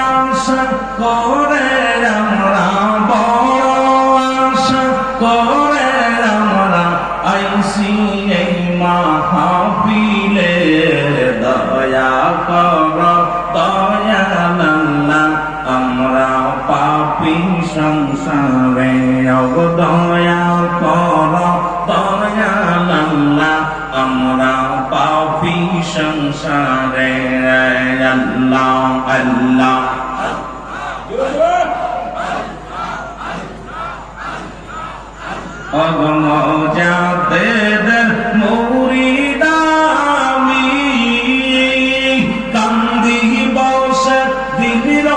আশা করে আমরা বড় আশা করে আমরা আইসি এই মাহফিলে দয়া কর দয়াল আল্লাহ আমরা পাপী সংসারে দয়া কর দয়াল আল্লাহ আমরা পাপী সংসারে আল্লাহ আল্লাহ অগমজাদের মুরিদ আমি কান্দি বসে দিল